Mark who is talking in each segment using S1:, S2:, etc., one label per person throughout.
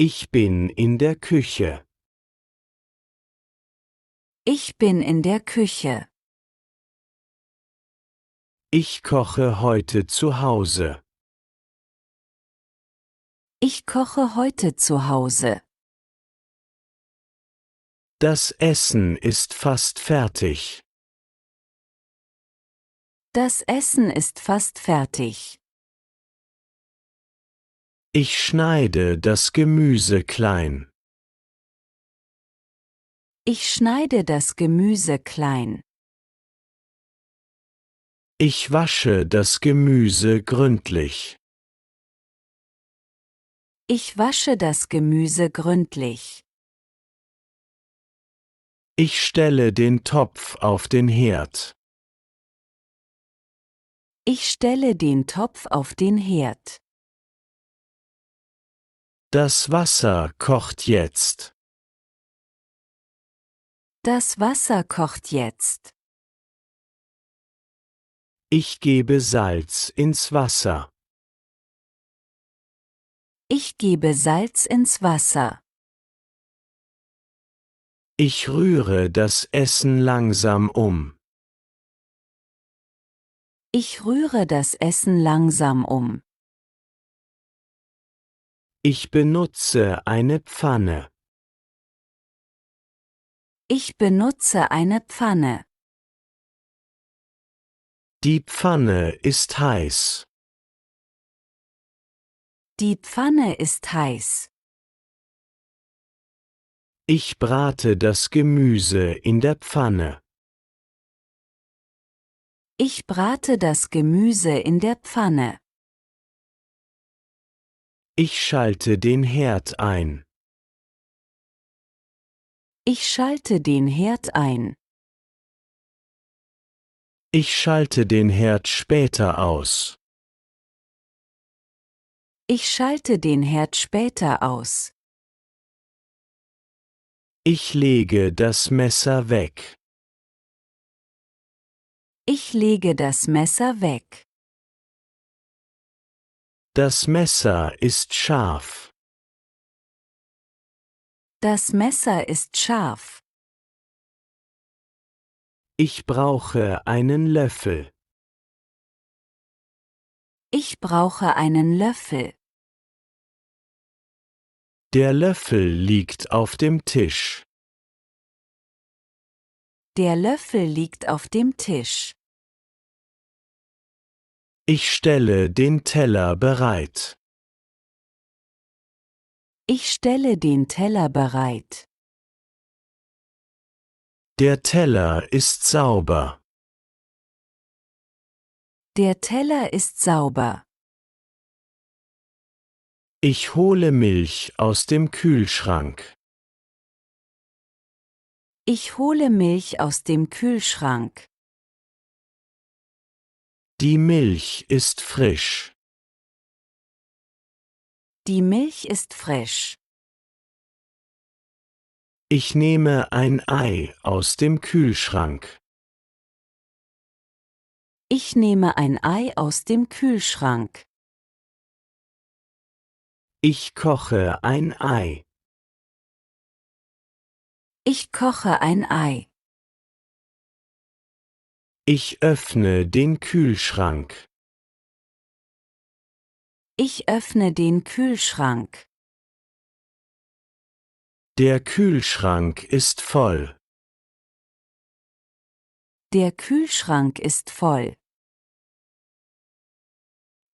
S1: Ich bin in der Küche.
S2: Ich bin in der Küche.
S1: Ich koche heute zu Hause.
S2: Ich koche heute zu Hause.
S1: Das Essen ist fast fertig.
S2: Das Essen ist fast fertig.
S1: Ich schneide das Gemüse klein.
S2: Ich schneide das Gemüse klein.
S1: Ich wasche das Gemüse gründlich.
S2: Ich wasche das Gemüse gründlich.
S1: Ich stelle den Topf auf den Herd.
S2: Ich stelle den Topf auf den Herd.
S1: Das Wasser kocht jetzt.
S2: Das Wasser kocht jetzt.
S1: Ich gebe Salz ins Wasser.
S2: Ich gebe Salz ins Wasser.
S1: Ich rühre das Essen langsam um.
S2: Ich rühre das Essen langsam um.
S1: Ich benutze eine Pfanne.
S2: Ich benutze eine Pfanne.
S1: Die Pfanne ist heiß.
S2: Die Pfanne ist heiß.
S1: Ich brate das Gemüse in der Pfanne.
S2: Ich brate das Gemüse in der Pfanne.
S1: Ich schalte den Herd ein.
S2: Ich schalte den Herd ein.
S1: Ich schalte den Herd später aus.
S2: Ich schalte den Herd später aus.
S1: Ich lege das Messer weg.
S2: Ich lege das Messer weg.
S1: Das Messer ist scharf.
S2: Das Messer ist scharf.
S1: Ich brauche einen Löffel.
S2: Ich brauche einen Löffel.
S1: Der Löffel liegt auf dem Tisch.
S2: Der Löffel liegt auf dem Tisch.
S1: Ich stelle den Teller bereit.
S2: Ich stelle den Teller bereit.
S1: Der Teller ist sauber.
S2: Der Teller ist sauber.
S1: Ich hole Milch aus dem Kühlschrank.
S2: Ich hole Milch aus dem Kühlschrank.
S1: Die Milch ist frisch.
S2: Die Milch ist frisch.
S1: Ich nehme ein Ei aus dem Kühlschrank.
S2: Ich nehme ein Ei aus dem Kühlschrank.
S1: Ich koche ein Ei.
S2: Ich koche ein Ei.
S1: Ich öffne den Kühlschrank.
S2: Ich öffne den Kühlschrank.
S1: Der Kühlschrank ist voll.
S2: Der Kühlschrank ist voll.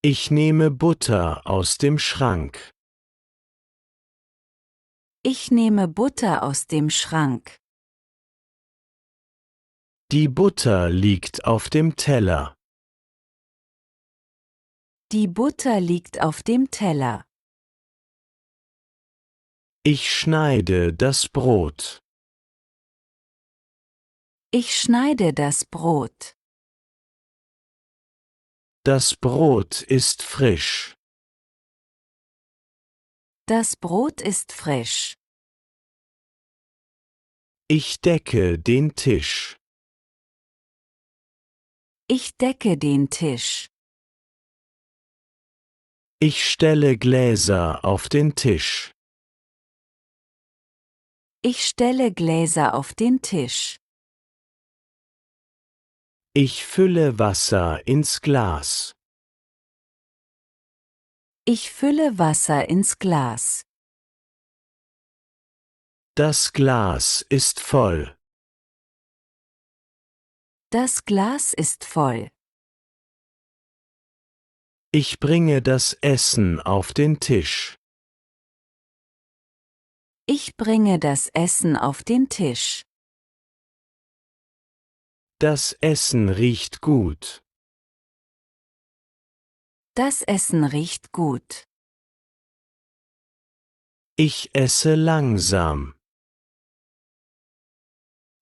S1: Ich nehme Butter aus dem Schrank.
S2: Ich nehme Butter aus dem Schrank.
S1: Die Butter liegt auf dem Teller.
S2: Die Butter liegt auf dem Teller.
S1: Ich schneide das Brot.
S2: Ich schneide das Brot.
S1: Das Brot ist frisch.
S2: Das Brot ist frisch.
S1: Ich decke den Tisch.
S2: Ich decke den Tisch.
S1: Ich stelle Gläser auf den Tisch.
S2: Ich stelle Gläser auf den Tisch.
S1: Ich fülle Wasser ins Glas.
S2: Ich fülle Wasser ins Glas.
S1: Das Glas ist voll.
S2: Das Glas ist voll.
S1: Ich bringe das Essen auf den Tisch.
S2: Ich bringe das Essen auf den Tisch.
S1: Das Essen riecht gut.
S2: Das Essen riecht gut.
S1: Ich esse langsam.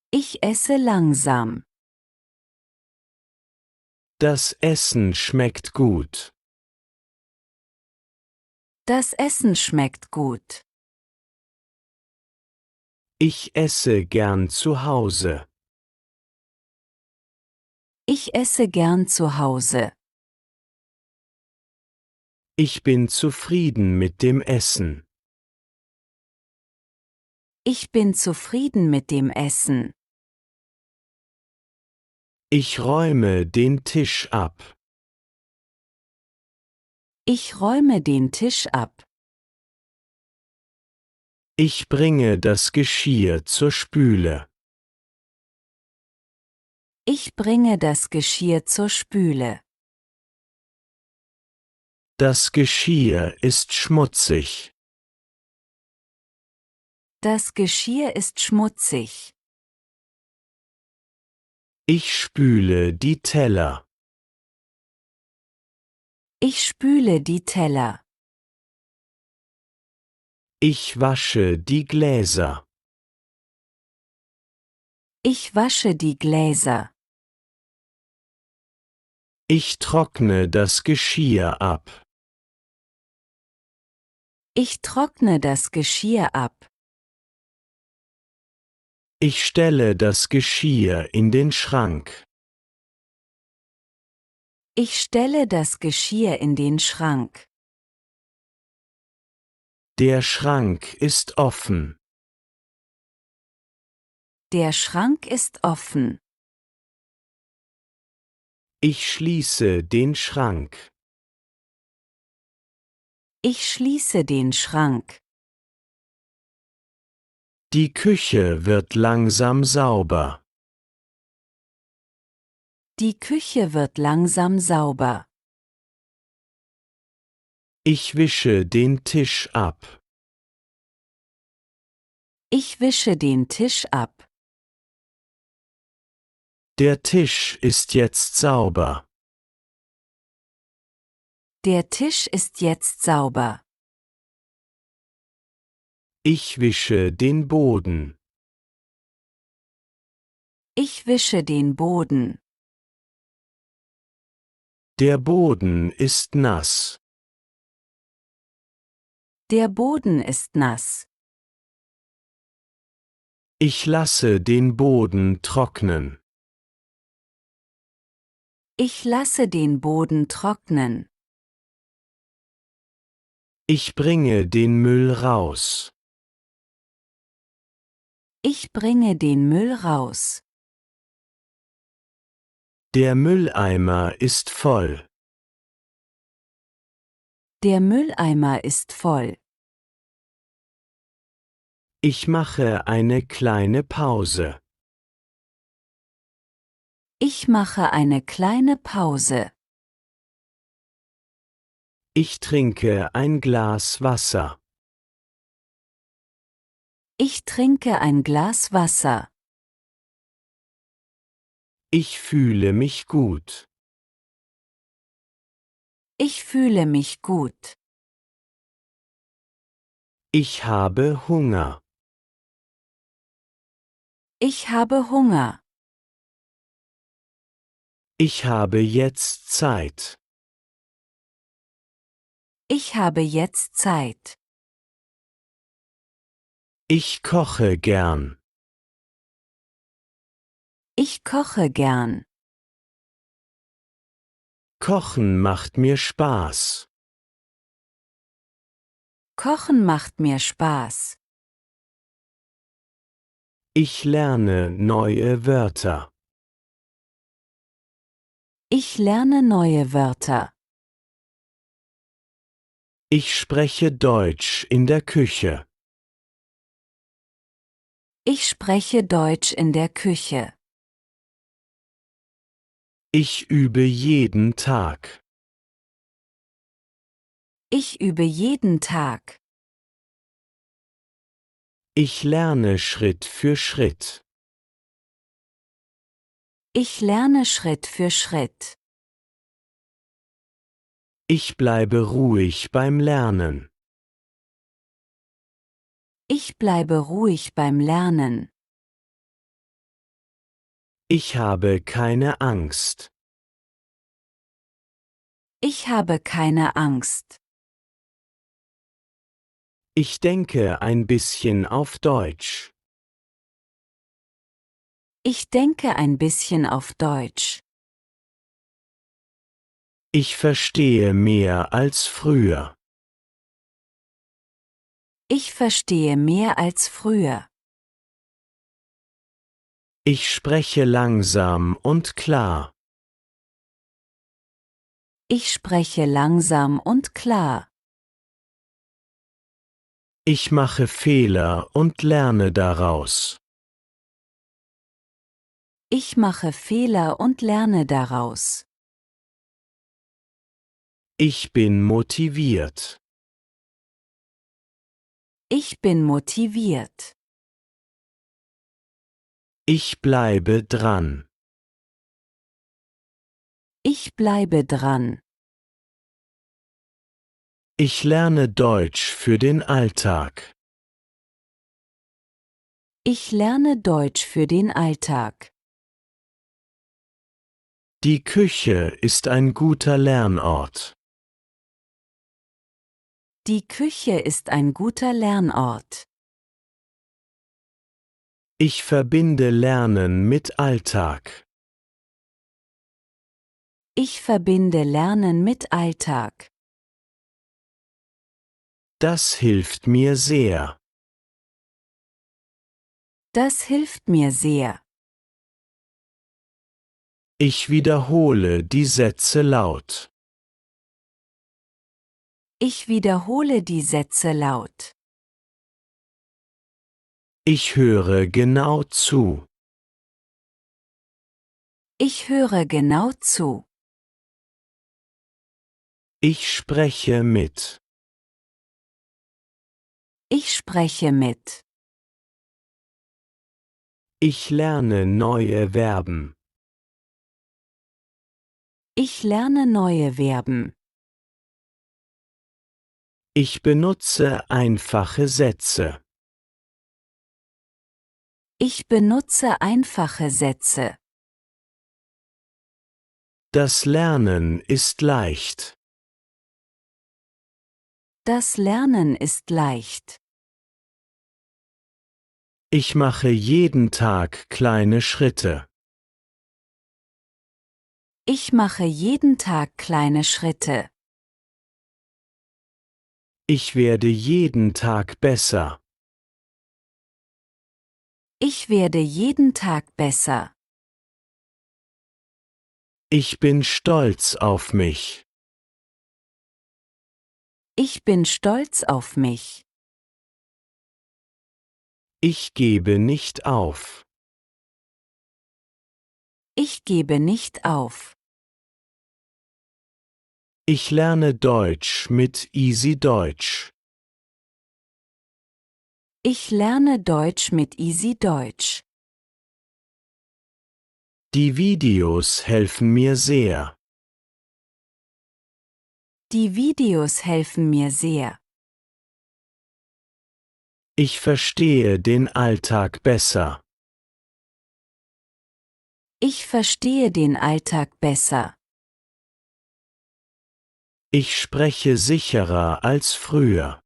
S2: Ich esse langsam.
S1: Das Essen schmeckt gut.
S2: Das Essen schmeckt gut.
S1: Ich esse gern zu Hause.
S2: Ich esse gern zu Hause.
S1: Ich bin zufrieden mit dem Essen.
S2: Ich bin zufrieden mit dem Essen.
S1: Ich räume den Tisch ab.
S2: Ich räume den Tisch ab.
S1: Ich bringe das Geschirr zur Spüle.
S2: Ich bringe das Geschirr zur Spüle.
S1: Das Geschirr ist schmutzig.
S2: Das Geschirr ist schmutzig.
S1: Ich spüle die Teller.
S2: Ich spüle die Teller.
S1: Ich wasche die Gläser.
S2: Ich wasche die Gläser.
S1: Ich trockne das Geschirr ab.
S2: Ich trockne das Geschirr ab.
S1: Ich stelle das Geschirr in den Schrank.
S2: Ich stelle das Geschirr in den Schrank.
S1: Der Schrank ist offen.
S2: Der Schrank ist offen.
S1: Ich schließe den Schrank.
S2: Ich schließe den Schrank.
S1: Die Küche wird langsam sauber.
S2: Die Küche wird langsam sauber.
S1: Ich wische den Tisch ab.
S2: Ich wische den Tisch ab.
S1: Der Tisch ist jetzt sauber.
S2: Der Tisch ist jetzt sauber.
S1: Ich wische den Boden.
S2: Ich wische den Boden.
S1: Der Boden ist nass.
S2: Der Boden ist nass.
S1: Ich lasse den Boden trocknen.
S2: Ich lasse den Boden trocknen.
S1: Ich bringe den Müll raus.
S2: Ich bringe den Müll raus.
S1: Der Mülleimer ist voll.
S2: Der Mülleimer ist voll.
S1: Ich mache eine kleine Pause.
S2: Ich mache eine kleine Pause.
S1: Ich trinke ein Glas Wasser.
S2: Ich trinke ein Glas Wasser.
S1: Ich fühle mich gut.
S2: Ich fühle mich gut.
S1: Ich habe Hunger.
S2: Ich habe Hunger.
S1: Ich habe jetzt Zeit.
S2: Ich habe jetzt Zeit.
S1: Ich koche gern.
S2: Ich koche gern.
S1: Kochen macht mir Spaß.
S2: Kochen macht mir Spaß.
S1: Ich lerne neue Wörter.
S2: Ich lerne neue Wörter.
S1: Ich spreche Deutsch in der Küche.
S2: Ich spreche Deutsch in der Küche.
S1: Ich übe jeden Tag.
S2: Ich übe jeden Tag.
S1: Ich lerne Schritt für Schritt.
S2: Ich lerne Schritt für Schritt.
S1: Ich bleibe ruhig beim Lernen.
S2: Ich bleibe ruhig beim Lernen.
S1: Ich habe keine Angst.
S2: Ich habe keine Angst.
S1: Ich denke ein bisschen auf Deutsch.
S2: Ich denke ein bisschen auf Deutsch.
S1: Ich verstehe mehr als früher.
S2: Ich verstehe mehr als früher.
S1: Ich spreche langsam und klar.
S2: Ich spreche langsam und klar.
S1: Ich mache Fehler und lerne daraus.
S2: Ich mache Fehler und lerne daraus.
S1: Ich bin motiviert.
S2: Ich bin motiviert.
S1: Ich bleibe dran.
S2: Ich bleibe dran.
S1: Ich lerne Deutsch für den Alltag.
S2: Ich lerne Deutsch für den Alltag.
S1: Die Küche ist ein guter Lernort.
S2: Die Küche ist ein guter Lernort.
S1: Ich verbinde Lernen mit Alltag.
S2: Ich verbinde Lernen mit Alltag.
S1: Das hilft mir sehr.
S2: Das hilft mir sehr.
S1: Ich wiederhole die Sätze laut.
S2: Ich wiederhole die Sätze laut.
S1: Ich höre genau zu.
S2: Ich höre genau zu.
S1: Ich spreche mit.
S2: Ich spreche mit.
S1: Ich lerne neue Verben.
S2: Ich lerne neue Verben.
S1: Ich benutze einfache Sätze.
S2: Ich benutze einfache Sätze.
S1: Das Lernen ist leicht.
S2: Das Lernen ist leicht.
S1: Ich mache jeden Tag kleine Schritte.
S2: Ich mache jeden Tag kleine Schritte.
S1: Ich werde jeden Tag besser.
S2: Ich werde jeden Tag besser.
S1: Ich bin stolz auf mich.
S2: Ich bin stolz auf mich.
S1: Ich gebe nicht auf.
S2: Ich gebe nicht auf.
S1: Ich lerne Deutsch mit Easy Deutsch.
S2: Ich lerne Deutsch mit Easy Deutsch.
S1: Die Videos helfen mir sehr.
S2: Die Videos helfen mir sehr.
S1: Ich verstehe den Alltag besser.
S2: Ich verstehe den Alltag besser.
S1: Ich spreche sicherer als früher.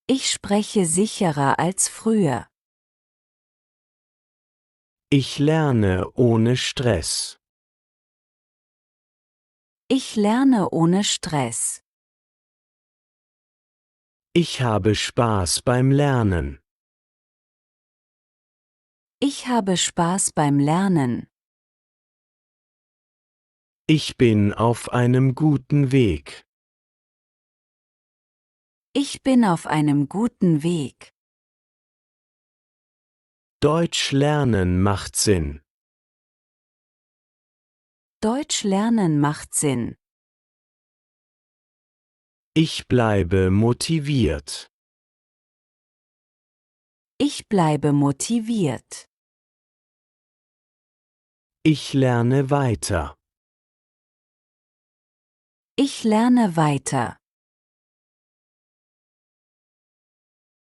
S2: Ich spreche sicherer als früher.
S1: Ich lerne ohne Stress.
S2: Ich lerne ohne Stress.
S1: Ich habe Spaß beim Lernen.
S2: Ich habe Spaß beim Lernen.
S1: Ich bin auf einem guten Weg.
S2: Ich bin auf einem guten Weg.
S1: Deutsch lernen macht Sinn.
S2: Deutsch lernen macht Sinn.
S1: Ich bleibe motiviert.
S2: Ich bleibe motiviert.
S1: Ich lerne weiter.
S2: Ich lerne weiter.